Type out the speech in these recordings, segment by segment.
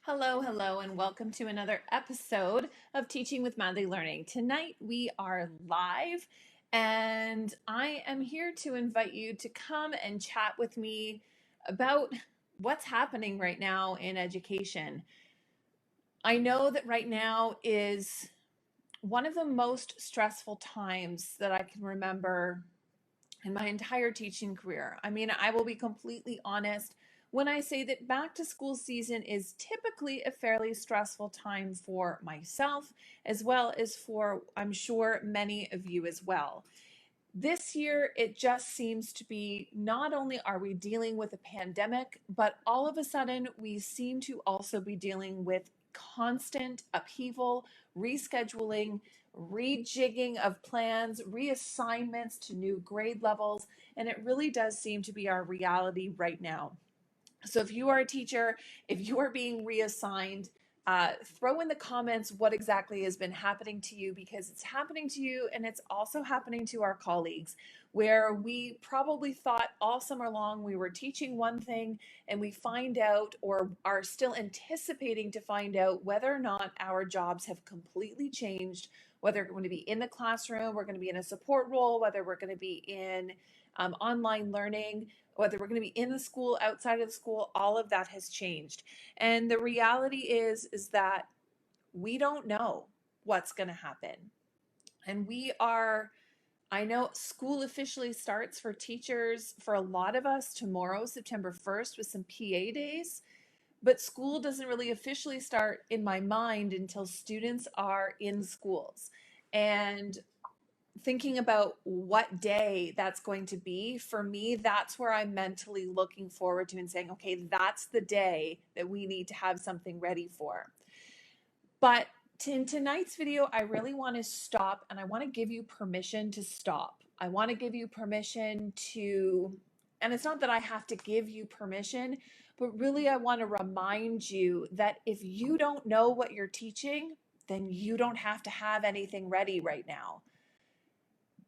Hello, hello, and welcome to another episode of Teaching with Madly Learning. Tonight we are live, and I am here to invite you to come and chat with me about what's happening right now in education. I know that right now is one of the most stressful times that I can remember in my entire teaching career. I mean, I will be completely honest when I say that back to school season is typically a fairly stressful time for myself, as well as for, I'm sure, many of you as well. This year, it just seems to be not only are we dealing with a pandemic, but all of a sudden we seem to also be dealing with constant upheaval, rescheduling, rejigging of plans, reassignments to new grade levels, and it really does seem to be our reality right now. So if you are a teacher, if you are being reassigned, throw in the comments what exactly has been happening to you, because it's happening to you and it's also happening to our colleagues, where we probably thought all summer long we were teaching one thing and we find out or are still anticipating to find out whether or not our jobs have completely changed, whether we're going to be in the classroom, we're going to be in a support role, whether we're going to be in online learning, whether we're going to be in the school, outside of the school. All of that has changed. And the reality is that we don't know what's going to happen. And I know school officially starts for teachers for a lot of us tomorrow, September 1st, with some PA days. But school doesn't really officially start in my mind until students are in schools. And thinking about what day that's going to be, for me, that's where I'm mentally looking forward to and saying, okay, that's the day that we need to have something ready for. But in tonight's video, I really want to stop and I want to give you permission to stop. I want to give you permission to, and it's not that I have to give you permission, but really I want to remind you that if you don't know what you're teaching, then you don't have to have anything ready right now,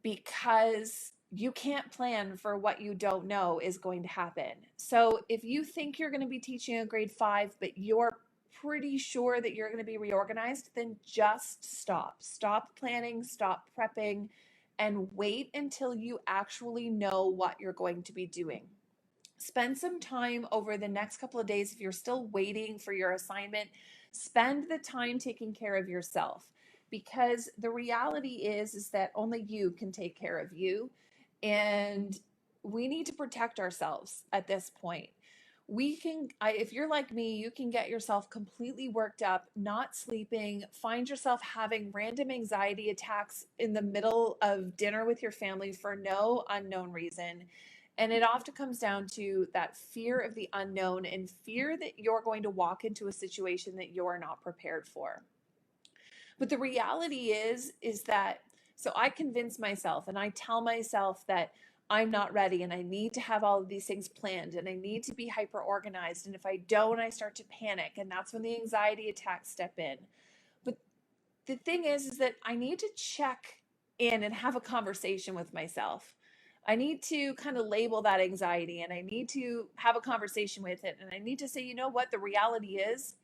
because you can't plan for what you don't know is going to happen. So if you think you're going to be teaching a grade 5, but you're pretty sure that you're going to be reorganized, then just stop. Stop planning, stop prepping, and wait until you actually know what you're going to be doing. Spend some time over the next couple of days. If you're still waiting for your assignment, spend the time taking care of yourself, because the reality is that only you can take care of you, and we need to protect ourselves at this point. If you're like me, you can get yourself completely worked up, not sleeping, find yourself having random anxiety attacks in the middle of dinner with your family for no unknown reason. And it often comes down to that fear of the unknown and fear that you're going to walk into a situation that you're not prepared for. But the reality is that, so I convince myself and I tell myself that I'm not ready and I need to have all of these things planned and I need to be hyper organized. And if I don't, I start to panic. And that's when the anxiety attacks step in. But the thing is that I need to check in and have a conversation with myself. I need to kind of label that anxiety and I need to have a conversation with it. And I need to say, you know what, the reality is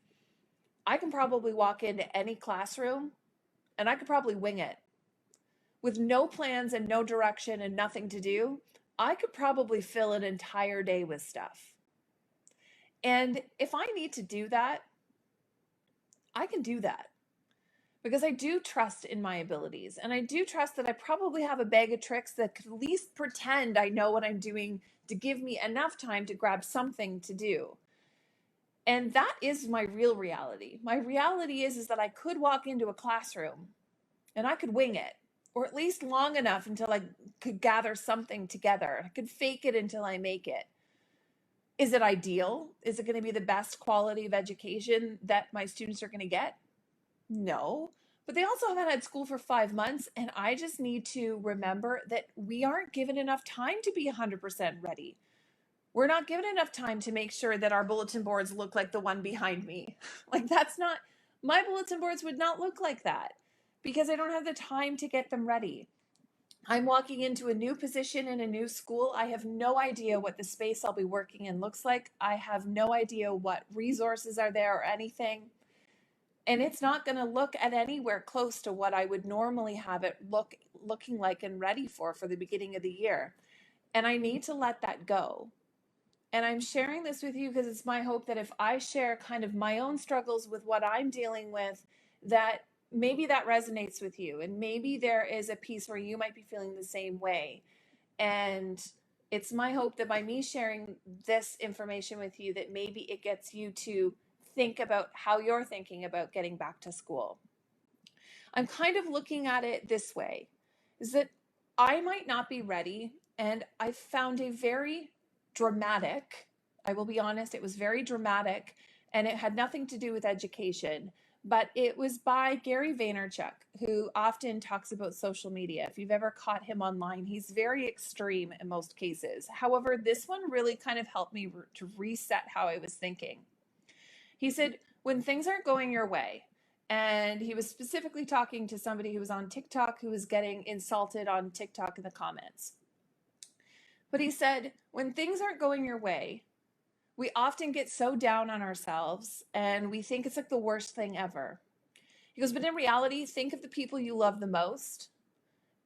I can probably walk into any classroom and I could probably wing it. With no plans and no direction and nothing to do, I could probably fill an entire day with stuff. And if I need to do that, I can do that, because I do trust in my abilities. And I do trust that I probably have a bag of tricks that could at least pretend I know what I'm doing to give me enough time to grab something to do. And that is my real reality. My reality is that I could walk into a classroom and I could wing it, or at least long enough until I could gather something together. I could fake it until I make it. Is it ideal? Is it going to be the best quality of education that my students are going to get? No. But they also haven't had school for 5 months, and I just need to remember that we aren't given enough time to be 100% ready. We're not given enough time to make sure that our bulletin boards look like the one behind me. Like, that's not, my bulletin boards would not look like that, because I don't have the time to get them ready. I'm walking into a new position in a new school. I have no idea what the space I'll be working in looks like. I have no idea what resources are there or anything. And it's not going to look at anywhere close to what I would normally have it looking like and ready for the beginning of the year. And I need to let that go. And I'm sharing this with you because it's my hope that if I share kind of my own struggles with what I'm dealing with, that maybe that resonates with you. And maybe there is a piece where you might be feeling the same way. And it's my hope that by me sharing this information with you, that maybe it gets you to think about how you're thinking about getting back to school. I'm kind of looking at it this way, is that I might not be ready. And I found a very dramatic, I will be honest, it was very dramatic, and it had nothing to do with education, but it was by Gary Vaynerchuk, who often talks about social media. If you've ever caught him online, he's very extreme in most cases. However, this one really kind of helped me to reset how I was thinking. He said, when things aren't going your way, and he was specifically talking to somebody who was on TikTok who was getting insulted on TikTok in the comments. But he said, when things aren't going your way, we often get so down on ourselves and we think it's like the worst thing ever. He goes, but in reality, think of the people you love the most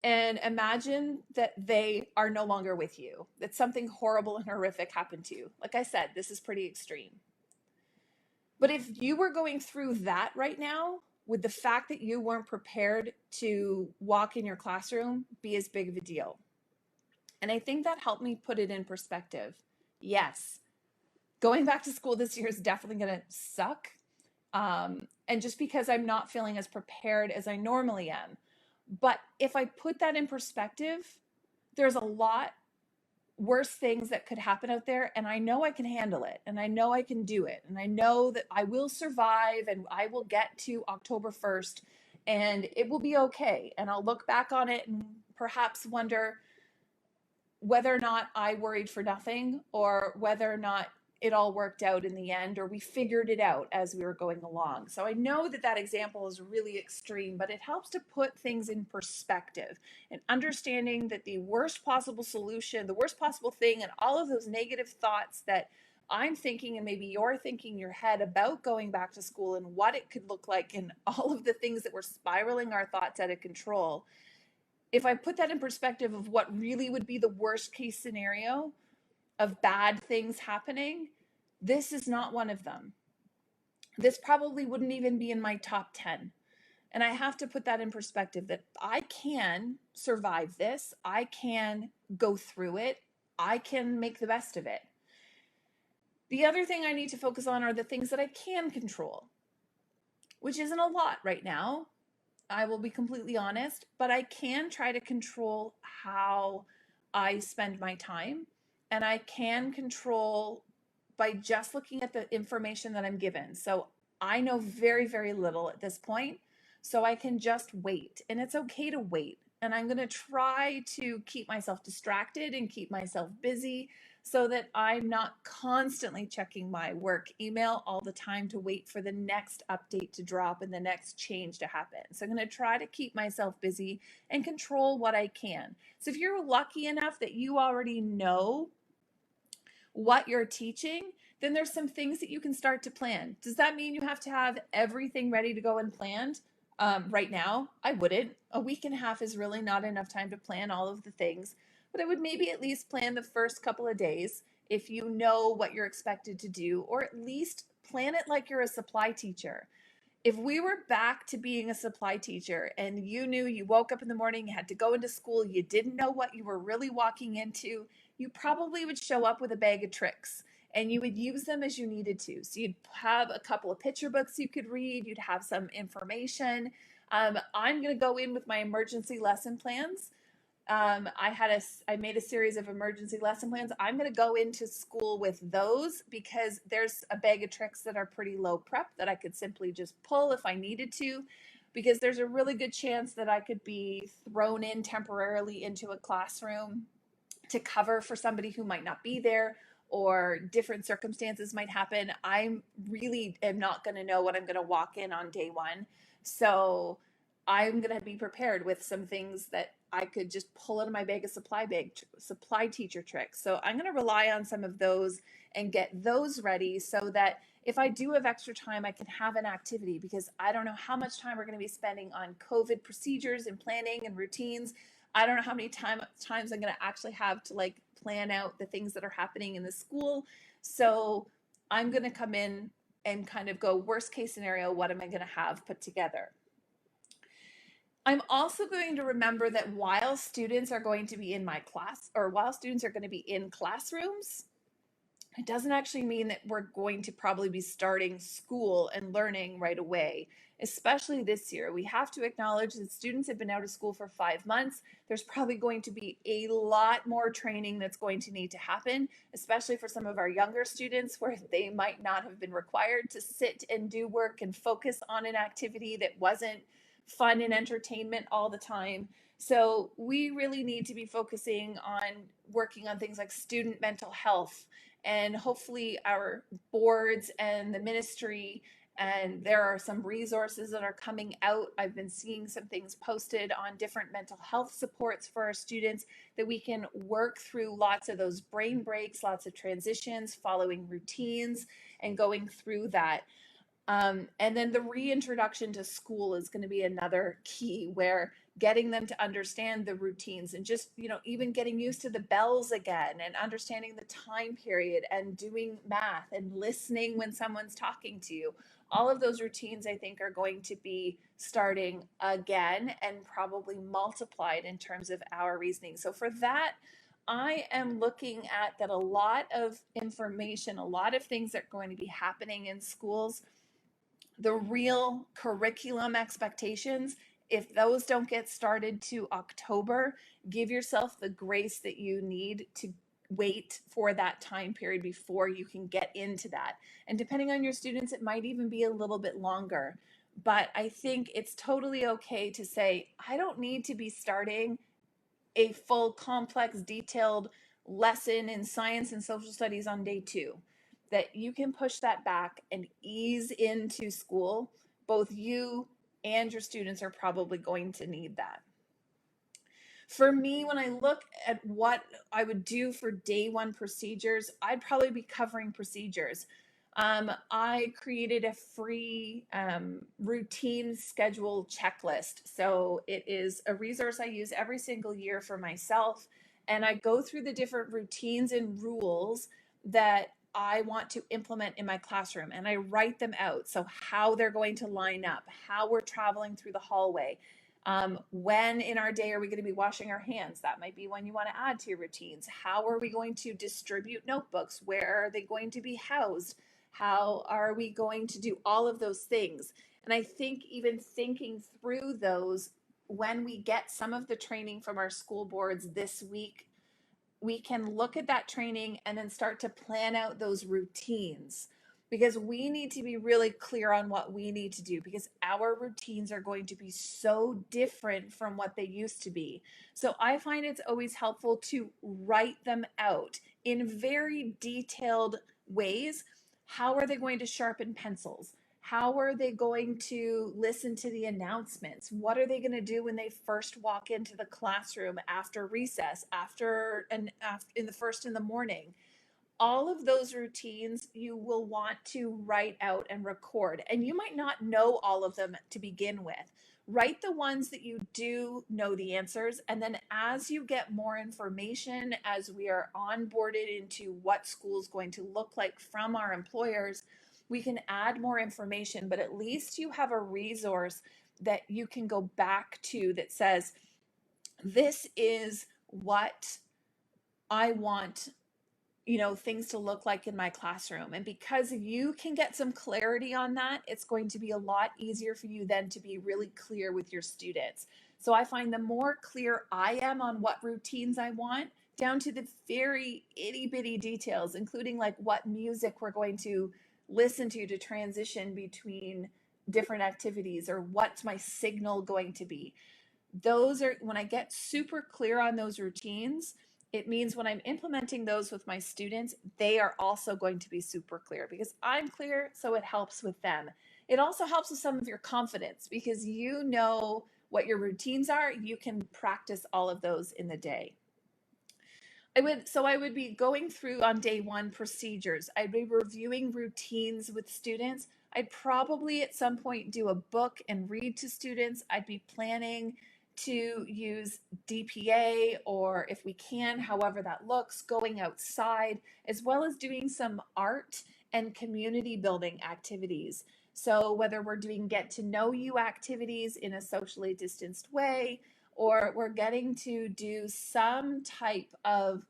and imagine that they are no longer with you, that something horrible and horrific happened to you. Like I said, this is pretty extreme. But if you were going through that right now, would the fact that you weren't prepared to walk in your classroom be as big of a deal? And I think that helped me put it in perspective. Yes, going back to school this year is definitely going to suck. And just because I'm not feeling as prepared as I normally am. But if I put that in perspective, there's a lot worse things that could happen out there, and I know I can handle it, and I know I can do it, and I know that I will survive, and I will get to October 1st, and it will be okay. And I'll look back on it and perhaps wonder whether or not I worried for nothing, or whether or not it all worked out in the end, or we figured it out as we were going along. So I know that that example is really extreme, but it helps to put things in perspective and understanding that the worst possible solution, the worst possible thing, and all of those negative thoughts that I'm thinking, and maybe you're thinking in your head about going back to school and what it could look like, and all of the things that were spiraling our thoughts out of control. If I put that in perspective of what really would be the worst case scenario of bad things happening, this is not one of them. This probably wouldn't even be in my top 10. And I have to put that in perspective, that I can survive this. I can go through it. I can make the best of it. The other thing I need to focus on are the things that I can control, which isn't a lot right now. I will be completely honest, but I can try to control how I spend my time, and I can control by just looking at the information that I'm given. So I know very, very little at this point, so I can just wait, and it's okay to wait. And I'm going to try to keep myself distracted and keep myself busy so that I'm not constantly checking my work email all the time to wait for the next update to drop and the next change to happen. So I'm going to try to keep myself busy and control what I can. So if you're lucky enough that you already know what you're teaching, then there's some things that you can start to plan. Does that mean you have to have everything ready to go and planned right now? I wouldn't. A week and a half is really not enough time to plan all of the things, but I would maybe at least plan the first couple of days if you know what you're expected to do, or at least plan it like you're a supply teacher. If we were back to being a supply teacher and you knew you woke up in the morning, you had to go into school, you didn't know what you were really walking into, you probably would show up with a bag of tricks and you would use them as you needed to. So you'd have a couple of picture books you could read, you'd have some information. I'm going to go in with my emergency lesson plans. I made a series of emergency lesson plans. I'm going to go into school with those because there's a bag of tricks that are pretty low prep that I could simply just pull if I needed to, because there's a really good chance that I could be thrown in temporarily into a classroom to cover for somebody who might not be there, or different circumstances might happen. I really am not going to know what I'm going to walk in on day one. So I'm going to be prepared with some things that I could just pull out of my bag of supply teacher tricks. So I'm going to rely on some of those and get those ready so that if I do have extra time, I can have an activity, because I don't know how much time we're going to be spending on COVID procedures and planning and routines. I don't know how many times I'm going to actually have to like plan out the things that are happening in the school. So I'm going to come in and kind of go, worst case scenario, what am I going to have put together? I'm also going to remember that while students are going to be in my class, or while students are going to be in classrooms, it doesn't actually mean that we're going to probably be starting school and learning right away, especially this year. We have to acknowledge that students have been out of school for 5 months. There's probably going to be a lot more training that's going to need to happen, especially for some of our younger students where they might not have been required to sit and do work and focus on an activity that wasn't fun and entertainment all the time. So we really need to be focusing on working on things like student mental health, and hopefully our boards and the ministry, and there are some resources that are coming out. I've been seeing some things posted on different mental health supports for our students, that we can work through lots of those brain breaks, lots of transitions, following routines and going through that. And then the reintroduction to school is going to be another key, where getting them to understand the routines and just, even getting used to the bells again and understanding the time period and doing math and listening when someone's talking to you. All of those routines, I think, are going to be starting again and probably multiplied in terms of our reasoning. So for that, I am looking at that a lot of information, a lot of things that are going to be happening in schools, the real curriculum expectations, if those don't get started to October, give yourself the grace that you need to wait for that time period before you can get into that. And depending on your students, it might even be a little bit longer. But I think it's totally okay to say, I don't need to be starting a full, complex, detailed lesson in science and social studies on day 2. That you can push that back and ease into school. Both you and your students are probably going to need that. For me, when I look at what I would do for day 1 procedures, I'd probably be covering procedures. I created a free routine schedule checklist. So it is a resource I use every single year for myself. And I go through the different routines and rules that I want to implement in my classroom, and I write them out. So how they're going to line up, how we're traveling through the hallway. When in our day are we going to be washing our hands? That might be one you want to add to your routines. How are we going to distribute notebooks? Where are they going to be housed? How are we going to do all of those things? And I think even thinking through those, when we get some of the training from our school boards this week, we can look at that training and then start to plan out those routines, because we need to be really clear on what we need to do, because our routines are going to be so different from what they used to be. So I find it's always helpful to write them out in very detailed ways. How are they going to sharpen pencils? How are they going to listen to the announcements? What are they going to do when they first walk into the classroom after recess, after in the first in the morning? All of those routines you will want to write out and record. And you might not know all of them to begin with. Write the ones that you do know the answers. And then as you get more information, as we are onboarded into what school is going to look like from our employers, we can add more information, but at least you have a resource that you can go back to that says, this is what I want things to look like in my classroom. And because you can get some clarity on that, it's going to be a lot easier for you then to be really clear with your students. So I find the more clear I am on what routines I want, down to the very itty bitty details, including like what music we're going to listen to transition between different activities, or what's my signal going to be. Those are, when I get super clear on those routines, it means when I'm implementing those with my students, they are also going to be super clear, because I'm clear, so it helps with them. It also helps with some of your confidence, because you know what your routines are, you can practice all of those in the day. I would be going through on day one procedures. I'd be reviewing routines with students. I'd probably at some point do a book and read to students. I'd be planning to use DPA, or if we can, however that looks, going outside, as well as doing some art and community building activities. So whether we're doing get to know you activities in a socially distanced way, or we're getting to do some type of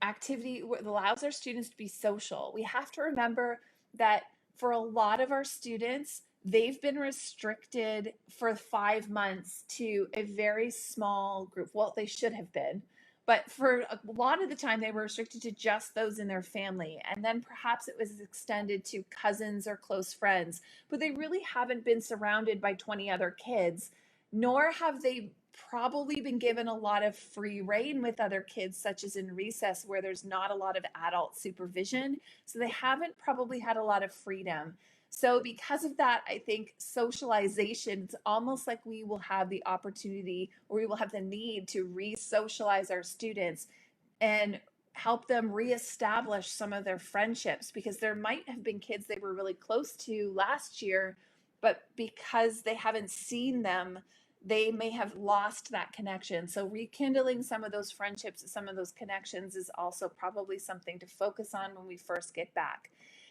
activity that allows our students to be social. We have to remember that for a lot of our students, they've been restricted for 5 months to a very small group. Well, they should have been, but for a lot of the time, they were restricted to just those in their family. And then perhaps it was extended to cousins or close friends, but they really haven't been surrounded by 20 other kids, nor have they probably been given a lot of free reign with other kids, such as in recess, where there's not a lot of adult supervision. So they haven't probably had a lot of freedom. So, because of that, I think socialization, it's almost like we will have the opportunity, or we will have the need to re socialize our students and help them reestablish some of their friendships, because there might have been kids they were really close to last year, but because they haven't seen them, they may have lost that connection. So rekindling some of those friendships, some of those connections is also probably something to focus on when we first get back.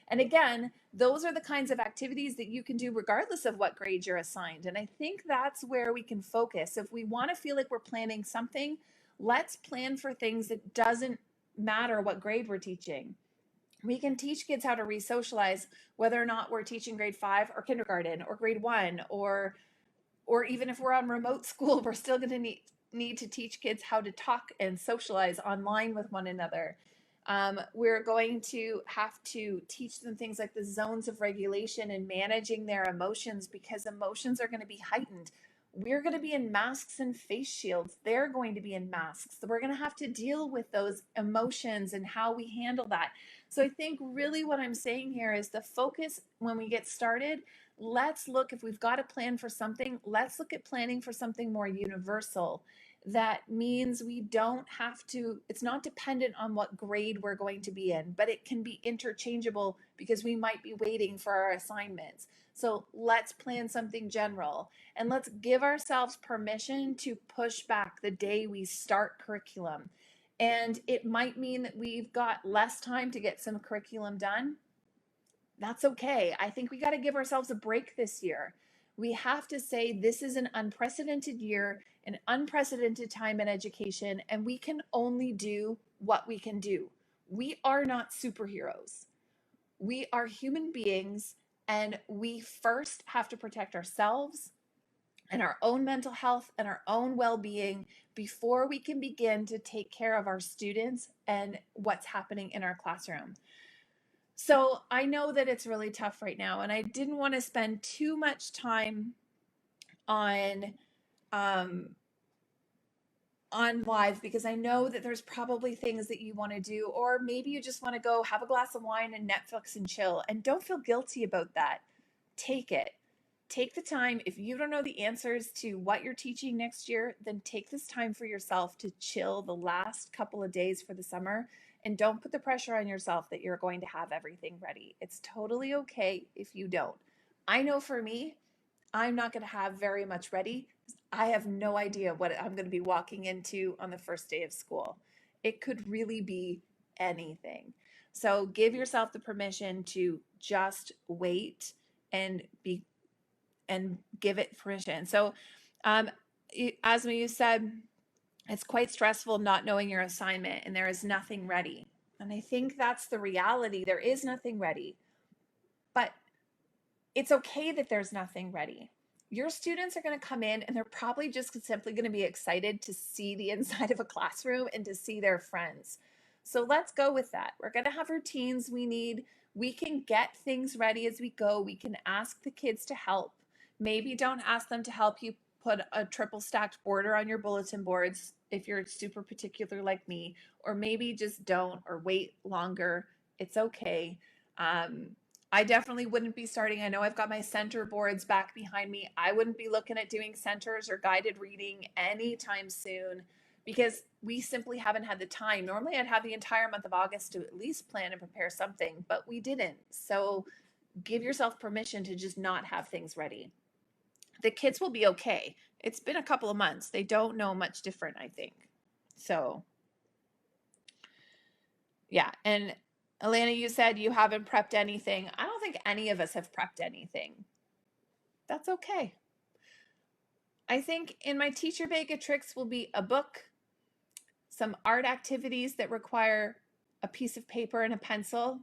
And again, those are the kinds of activities that you can do regardless of what grade you're assigned. And I think that's where we can focus. If we want to feel like we're planning something, let's plan for things that doesn't matter what grade we're teaching. We can teach kids how to re-socialize, whether or not we're teaching grade 5 or kindergarten or grade 1, or even if we're on remote school, we're still going to need to teach kids how to talk and socialize online with one another. We're going to have to teach them things like the zones of regulation and managing their emotions, because emotions are going to be heightened. We're going to be in masks and face shields. They're going to be in masks. So we're going to have to deal with those emotions and how we handle that. So I think really what I'm saying here is the focus when we get started, let's look, if we've got a plan for something, let's look at planning for something more universal. That means we don't have to, it's not dependent on what grade we're going to be in, but it can be interchangeable because we might be waiting for our assignments. So let's plan something general, and let's give ourselves permission to push back the day we start curriculum. And it might mean that we've got less time to get some curriculum done. That's okay. I think we got to give ourselves a break this year. We have to say this is an unprecedented year, an unprecedented time in education, and we can only do what we can do. We are not superheroes. We are human beings, and we first have to protect ourselves and our own mental health and our own well-being before we can begin to take care of our students and what's happening in our classroom. So I know that it's really tough right now, and I didn't want to spend too much time on um, on live, because I know that there's probably things that you want to do, or maybe you just want to go have a glass of wine and Netflix and chill, and don't feel guilty about that. Take it. Take the time. If you don't know the answers to what you're teaching next year, then take this time for yourself to chill the last couple of days for the summer, and don't put the pressure on yourself that you're going to have everything ready. It's totally okay if you don't. I know for me, I'm not going to have very much ready. I have no idea what I'm going to be walking into on the first day of school. It could really be anything. So give yourself the permission to just wait and be and give it permission. So as you said, it's quite stressful not knowing your assignment, and there is nothing ready. And I think that's the reality. There is nothing ready. But it's okay that there's nothing ready. Your students are going to come in and they're probably just simply going to be excited to see the inside of a classroom and to see their friends. So let's go with that. We're going to have routines we can get things ready as we go. We can ask the kids to help. Maybe don't ask them to help you put a triple stacked border on your bulletin boards if you're super particular like me, or maybe just don't, or wait longer. It's okay. I definitely wouldn't be starting. I know I've got my center boards back behind me. I wouldn't be looking at doing centers or guided reading anytime soon because we simply haven't had the time. Normally, I'd have the entire month of August to at least plan and prepare something, but we didn't. So give yourself permission to just not have things ready. The kids will be okay. It's been a couple of months. They don't know much different, I think. So, yeah. And Alana, you said you haven't prepped anything. I don't think any of us have prepped anything. That's okay. I think in my teacher bag of tricks will be a book, some art activities that require a piece of paper and a pencil,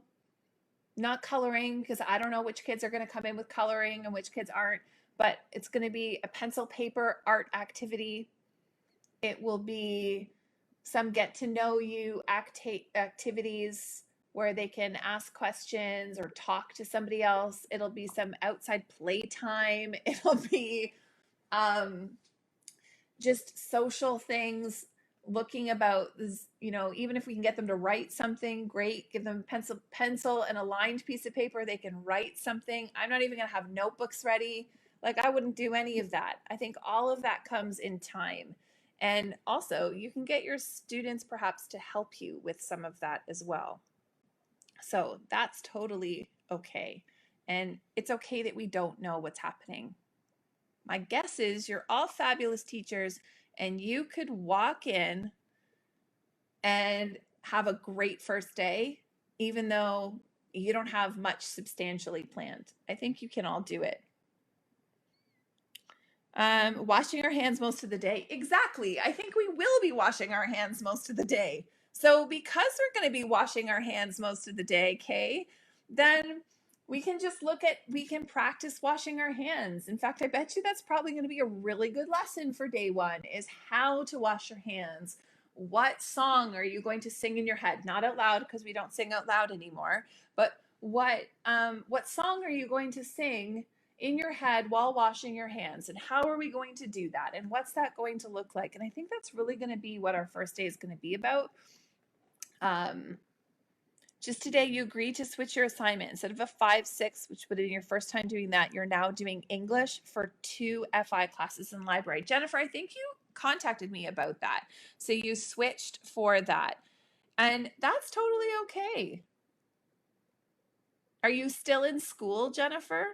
not coloring because I don't know which kids are going to come in with coloring and which kids aren't, but it's going to be a pencil paper art activity. It will be some get to know you activities where they can ask questions or talk to somebody else. It'll be some outside playtime. It'll be um, just social things, looking about, even if we can get them to write something, great. Give them pencil and a lined piece of paper. They can write something. I'm not even going to have notebooks ready. Like, I wouldn't do any of that. I think all of that comes in time. And also, you can get your students perhaps to help you with some of that as well. So that's totally okay. And it's okay that we don't know what's happening. My guess is you're all fabulous teachers and you could walk in and have a great first day, even though you don't have much substantially planned. I think you can all do it. Washing our hands most of the day. Exactly. I think we will be washing our hands most of the day. So because we're going to be washing our hands most of the day, Kay, then we can practice washing our hands. In fact, I bet you that's probably going to be a really good lesson for day one is how to wash your hands. What song are you going to sing in your head? Not out loud because we don't sing out loud anymore, but what song are you going to sing in your head while washing your hands, and how are we going to do that, and what's that going to look like? And I think that's really going to be what our first day is going to be about. Just today you agreed to switch your assignment. Instead of a 5-6, which would have been your first time doing that, you're now doing English for 2 FI classes in library. Jennifer, I think you contacted me about that. So you switched for that, and that's totally okay. Are you still in school, Jennifer?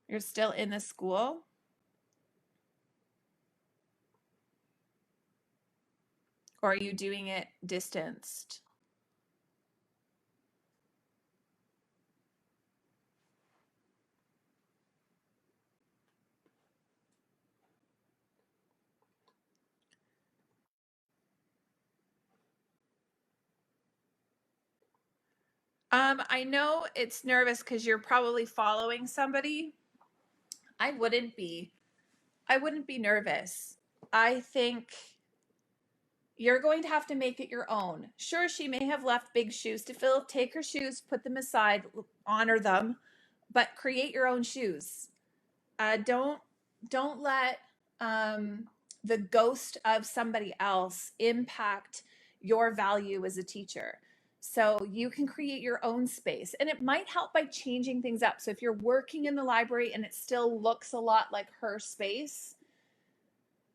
You're still in the school? Or are you doing it distanced? I know it's nervous because you're probably following somebody. I wouldn't be. I wouldn't be nervous. I think you're going to have to make it your own. Sure, she may have left big shoes to fill. Take her shoes, put them aside, honor them, but create your own shoes. Don't let the ghost of somebody else impact your value as a teacher. So you can create your own space, and it might help by changing things up. So if you're working in the library and it still looks a lot like her space,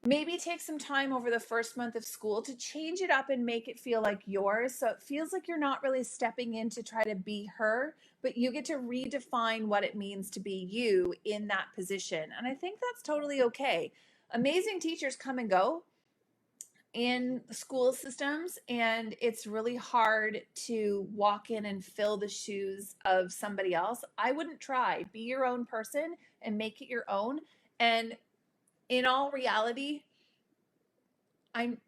maybe take some time over the first month of school to change it up and make it feel like yours. So it feels like you're not really stepping in to try to be her, but you get to redefine what it means to be you in that position. And I think that's totally okay. Amazing teachers come and go in school systems, and it's really hard to walk in and fill the shoes of somebody else. I wouldn't try. Be your own person and make it your own. And in all reality,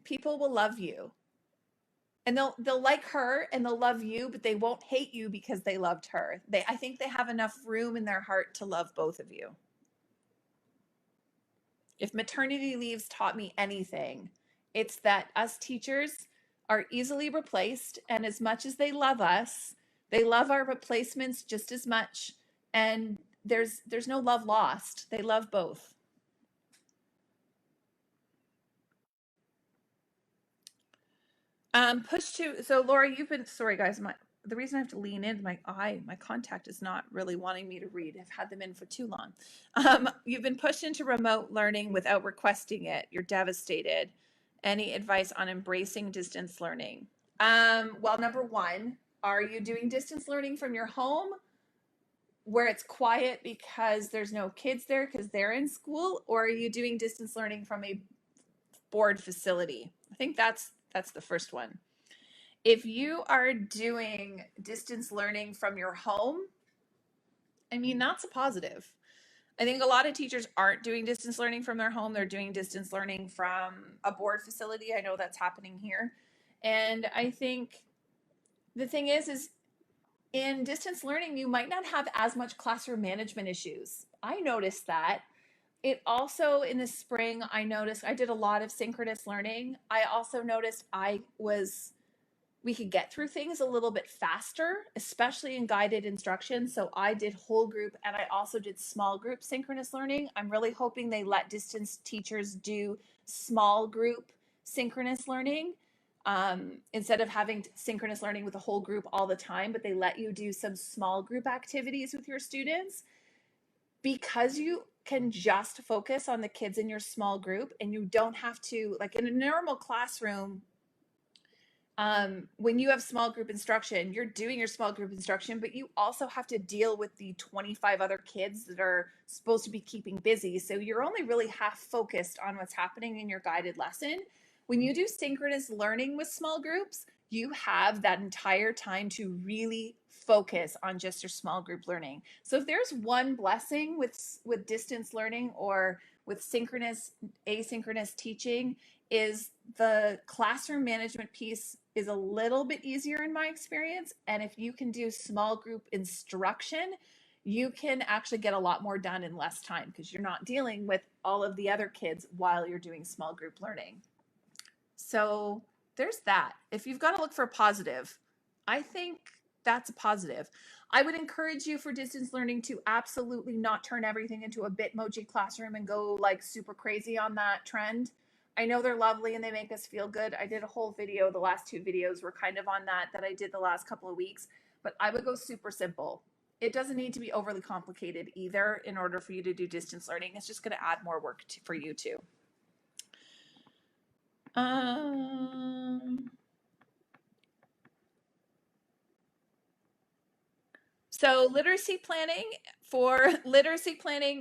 people will love you, and they'll like her and they'll love you, but they won't hate you because they loved her. I think they have enough room in their heart to love both of you. If maternity leaves taught me anything, it's that us teachers are easily replaced, and as much as they love us, they love our replacements just as much, and there's no love lost. They love both. Push to, so Laura, you've been, sorry guys, the reason I have to lean in, my contact is not really wanting me to read. I've had them in for too long. You've been pushed into remote learning without requesting it. You're devastated. Any advice on embracing distance learning? Well, number one, are you doing distance learning from your home where it's quiet because there's no kids there because they're in school, or are you doing distance learning from a board facility? I think that's the first one. If you are doing distance learning from your home, I mean, that's a positive. I think a lot of teachers aren't doing distance learning from their home. They're doing distance learning from a board facility. I know that's happening here. And I think the thing is in distance learning, you might not have as much classroom management issues. I noticed that. It also, in the spring, I noticed I did a lot of synchronous learning. I also noticed we could get through things a little bit faster, especially in guided instruction. So I did whole group and I also did small group synchronous learning. I'm really hoping they let distance teachers do small group synchronous learning instead of having synchronous learning with a whole group all the time, but they let you do some small group activities with your students because you can just focus on the kids in your small group and you don't have to, like in a normal classroom, when you have small group instruction, you're doing your small group instruction, but you also have to deal with the 25 other kids that are supposed to be keeping busy. So you're only really half focused on what's happening in your guided lesson. When you do synchronous learning with small groups, you have that entire time to really focus on just your small group learning. So if there's one blessing with distance learning or with synchronous, asynchronous teaching, is the classroom management piece is a little bit easier in my experience. And if you can do small group instruction, you can actually get a lot more done in less time because you're not dealing with all of the other kids while you're doing small group learning. So there's that. If you've got to look for a positive, I think that's a positive. I would encourage you for distance learning to absolutely not turn everything into a Bitmoji classroom and go like super crazy on that trend. I know they're lovely and they make us feel good. I did a whole video. The last two videos were kind of on that I did the last couple of weeks, but I would go super simple. It doesn't need to be overly complicated either in order for you to do distance learning. It's just going to add more work for you too. So literacy planning,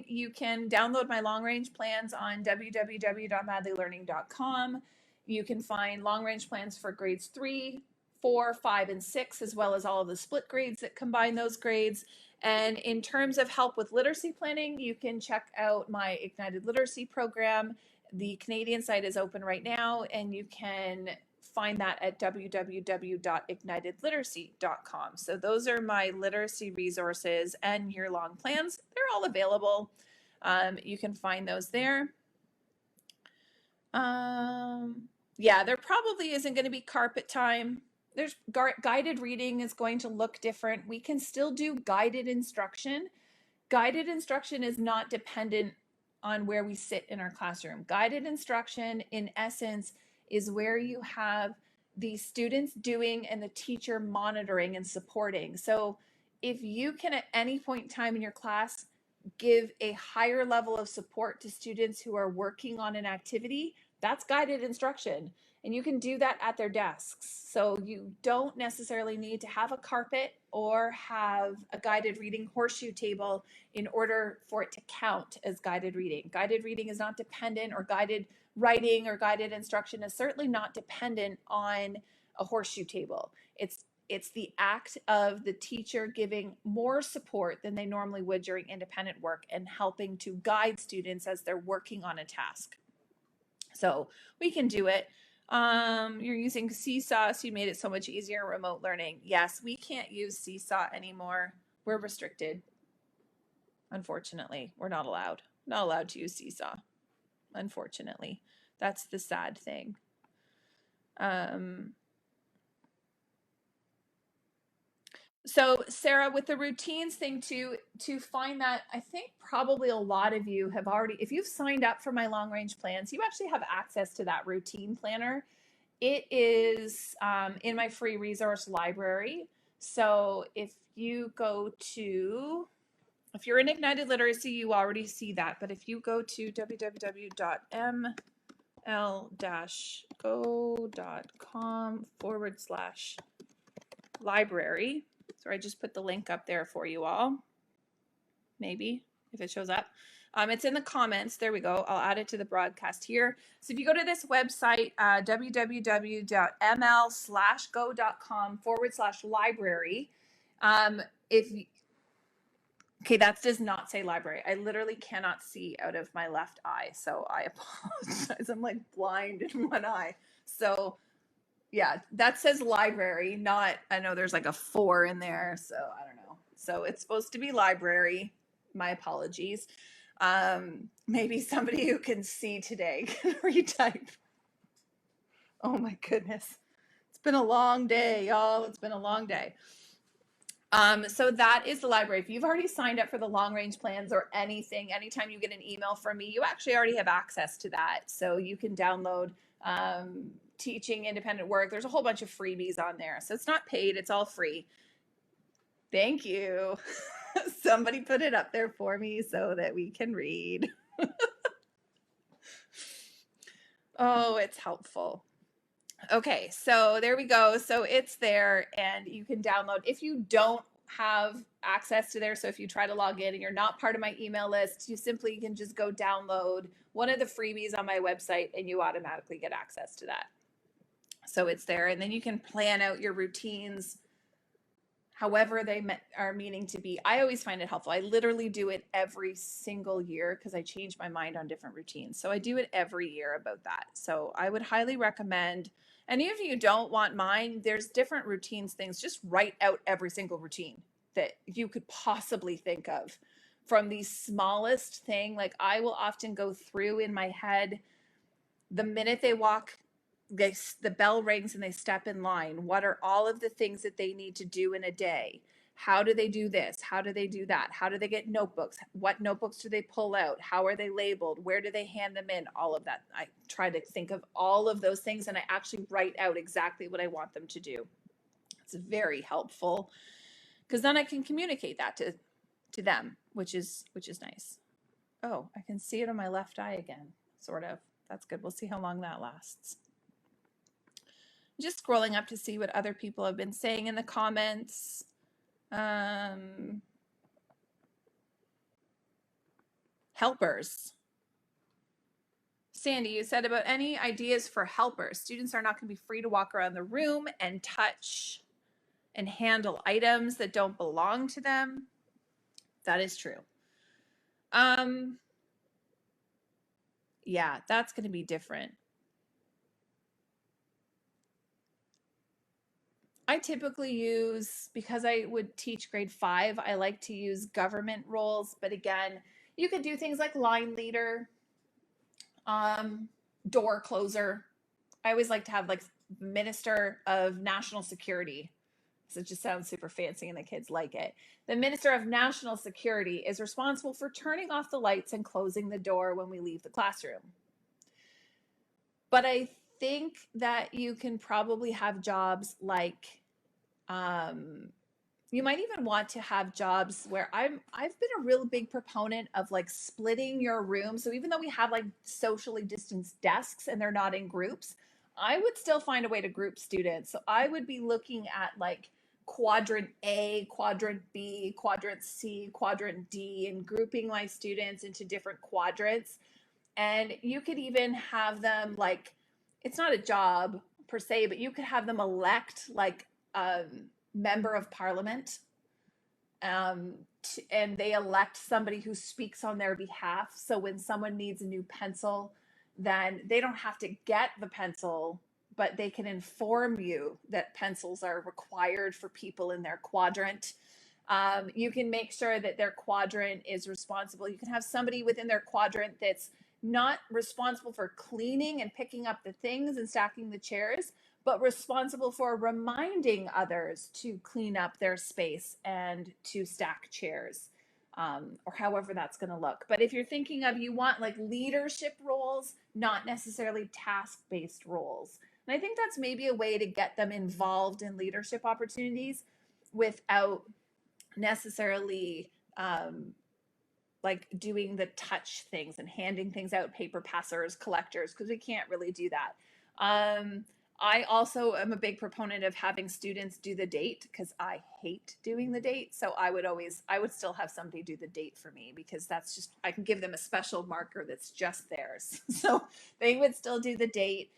you can download my long range plans on www.madlylearning.com. You can find long range plans for grades 3, 4, 5, and 6, as well as all of the split grades that combine those grades. And in terms of help with literacy planning, you can check out my Ignited Literacy program. The Canadian site is open right now, and you can find that at www.ignitedliteracy.com. So those are my literacy resources and year-long plans. They're all available. You can find those there. Yeah, there probably isn't going to be carpet time. There's guided reading is going to look different. We can still do guided instruction. Guided instruction is not dependent on where we sit in our classroom. Guided instruction, in essence, is where you have the students doing and the teacher monitoring and supporting. So if you can at any point in time in your class give a higher level of support to students who are working on an activity, that's guided instruction. And you can do that at their desks. So you don't necessarily need to have a carpet or have a guided reading horseshoe table in order for it to count as guided reading. Guided reading is not dependent, or guided writing or guided instruction is certainly not dependent on a horseshoe table. It's the act of the teacher giving more support than they normally would during independent work and helping to guide students as they're working on a task. So we can do it. You're using Seesaw, so you made it so much easier in remote learning. Yes, we can't use Seesaw anymore. We're restricted. Unfortunately, we're not allowed to use Seesaw. Unfortunately, that's the sad thing. So Sarah, with the routines thing to find that, I think probably a lot of you have already, if you've signed up for my long range plans, you actually have access to that routine planner. It is in my free resource library. So if you go to, if you're in Ignited Literacy, you already see that. But if you go to www.ml-go.com/library, so I just put the link up there for you all. Maybe if it shows up. It's in the comments. There we go. I'll add it to the broadcast here. So if you go to this website, www.ml/go.com/library, okay, that does not say library. I literally cannot see out of my left eye, so I apologize. I'm like blind in one eye. So yeah, that says library, not, I know there's like a 4 in there, so I don't know. So it's supposed to be library. My apologies. Maybe somebody who can see today can retype. Oh my goodness. It's been a long day, y'all. It's been a long day. So that is the library. If you've already signed up for the long range plans or anything, anytime you get an email from me, you actually already have access to that. So you can download teaching independent work. There's a whole bunch of freebies on there. So it's not paid, it's all free. Thank you. Somebody put it up there for me so that we can read. Oh, it's helpful. Okay, so there we go. So it's there and you can download. If you don't have access to there, so if you try to log in and you're not part of my email list, you simply can just go download one of the freebies on my website and you automatically get access to that. So it's there, and then you can plan out your routines however they are meaning to be. I always find it helpful. I literally do it every single year because I change my mind on different routines. So I do it every year about that. So I would highly recommend, and if you don't want mine, there's different routines things. Just write out every single routine that you could possibly think of, from the smallest thing. Like I will often go through in my head the minute they walk, the bell rings and they step in line. What are all of the things that they need to do in a day? How do they do this? How do they do that? How do they get notebooks? What notebooks do they pull out? How are they labeled? Where do they hand them in? All of that. I try to think of all of those things and I actually write out exactly what I want them to do. It's very helpful because then I can communicate that to them, which is nice. Oh, I can see it on my left eye again, sort of. That's good. We'll see how long that lasts. Just scrolling up to see what other people have been saying in the comments. Helpers. Sandy, you said about any ideas for helpers. Students are not going to be free to walk around the room and touch and handle items that don't belong to them. That is true. Yeah, that's going to be different. I typically use, because I would teach grade 5, I like to use government roles. But again, you could do things like line leader, door closer. I always like to have like Minister of National Security. So it just sounds super fancy and the kids like it. The Minister of National Security is responsible for turning off the lights and closing the door when we leave the classroom. But I think that you can probably have jobs like, you might even want to have jobs where I've been a real big proponent of like splitting your room. So even though we have like socially distanced desks and they're not in groups, I would still find a way to group students. So I would be looking at like quadrant A, quadrant B, quadrant C, quadrant D, and grouping my students into different quadrants. And you could even have them like, it's not a job per se, but you could have them elect like a member of parliament, and they elect somebody who speaks on their behalf. So when someone needs a new pencil, then they don't have to get the pencil, but they can inform you that pencils are required for people in their quadrant. You can make sure that their quadrant is responsible. You can have somebody within their quadrant that's not responsible for cleaning and picking up the things and stacking the chairs, but responsible for reminding others to clean up their space and to stack chairs, or however that's going to look. But if you're thinking of, you want like leadership roles, not necessarily task-based roles. And I think that's maybe a way to get them involved in leadership opportunities without necessarily like doing the touch things and handing things out, paper passers, collectors, because we can't really do that. I also am a big proponent of having students do the date because I hate doing the date. So I would still have somebody do the date for me because that's just, I can give them a special marker that's just theirs. So they would still do the date.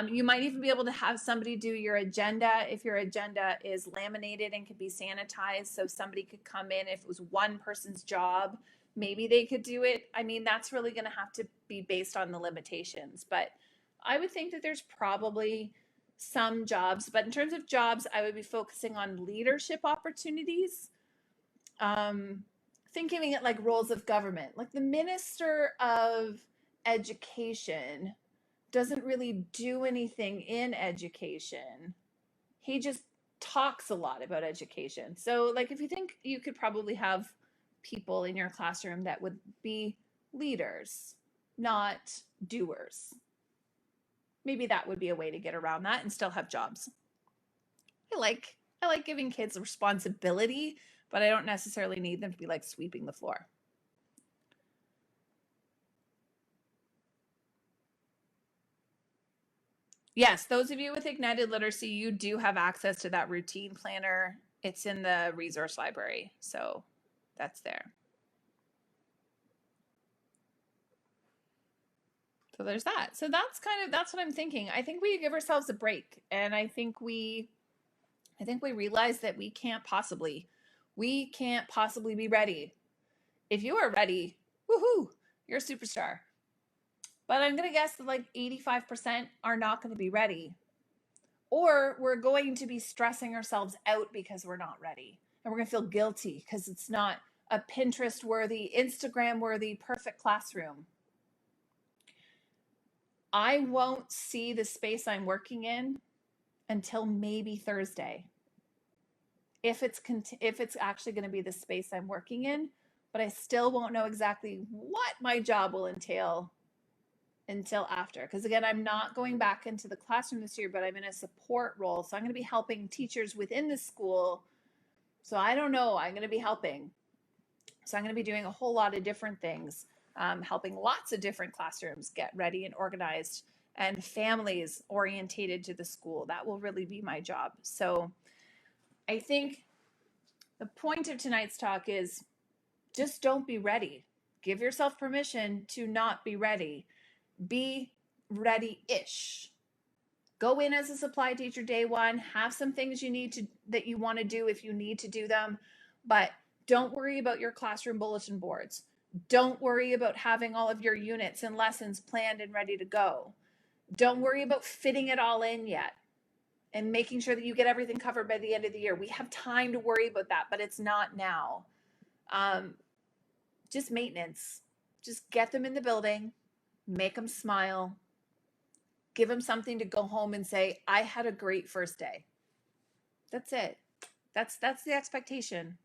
You might even be able to have somebody do your agenda if your agenda is laminated and could be sanitized. So somebody could come in, if it was one person's job, maybe they could do it. I mean, that's really going to have to be based on the limitations. But I would think that there's probably some jobs. But in terms of jobs, I would be focusing on leadership opportunities. Thinking it like roles of government, like the Minister of Education doesn't really do anything in education. He just talks a lot about education. So, like, if you think you could probably have people in your classroom that would be leaders, not doers. Maybe that would be a way to get around that and still have jobs. I like giving kids responsibility, but I don't necessarily need them to be like sweeping the floor. Yes, those of you with Ignited Literacy, you do have access to that routine planner. It's in the resource library, so that's there. So there's that. So that's what I'm thinking. I think we give ourselves a break, and I think we realize that we can't possibly be ready. If you are ready, woohoo, you're a superstar. But I'm going to guess that like 85% are not going to be ready. Or we're going to be stressing ourselves out because we're not ready. And we're going to feel guilty because it's not a Pinterest worthy, Instagram worthy, perfect classroom. I won't see the space I'm working in until maybe Thursday. If it's actually going to be the space I'm working in, but I still won't know exactly what my job will entail until after. Because again, I'm not going back into the classroom this year, but I'm in a support role. So I'm going to be helping teachers within the school. So I don't know, I'm going to be helping. So I'm going to be doing a whole lot of different things, helping lots of different classrooms get ready and organized, and families orientated to the school. That will really be my job. So I think the point of tonight's talk is just don't be ready. Give yourself permission to not be ready. Be ready-ish. Go in as a supply teacher day one. Have some things that you want to do if you need to do them, but don't worry about your classroom bulletin boards. Don't worry about having all of your units and lessons planned and ready to go. Don't worry about fitting it all in yet and making sure that you get everything covered by the end of the year. We have time to worry about that, but it's not now. Just maintenance. Just get them in the building, make them smile, give them something to go home and say, I had a great first day. That's it. That's the expectation.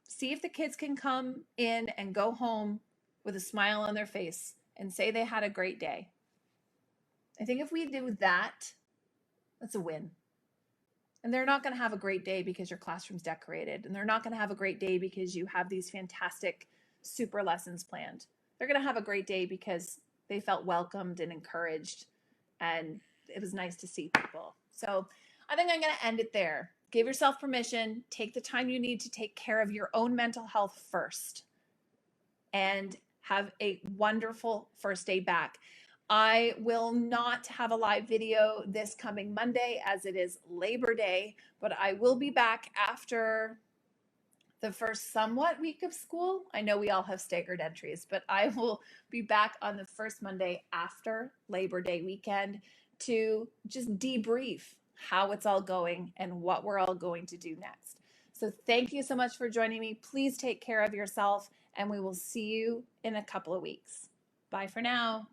See if the kids can come in and go home with a smile on their face and say they had a great day. I think if we do that, that's a win. And they're not going to have a great day because your classroom's decorated. And they're not going to have a great day because you have these fantastic super lessons planned. They're going to have a great day because they felt welcomed and encouraged. And it was nice to see people. So I think I'm going to end it there. Give yourself permission. Take the time you need to take care of your own mental health first. And have a wonderful first day back. I will not have a live video this coming Monday as it is Labor Day, but I will be back after the first somewhat week of school. I know we all have staggered entries, but I will be back on the first Monday after Labor Day weekend to just debrief how it's all going and what we're all going to do next. So thank you so much for joining me. Please take care of yourself, and we will see you in a couple of weeks. Bye for now.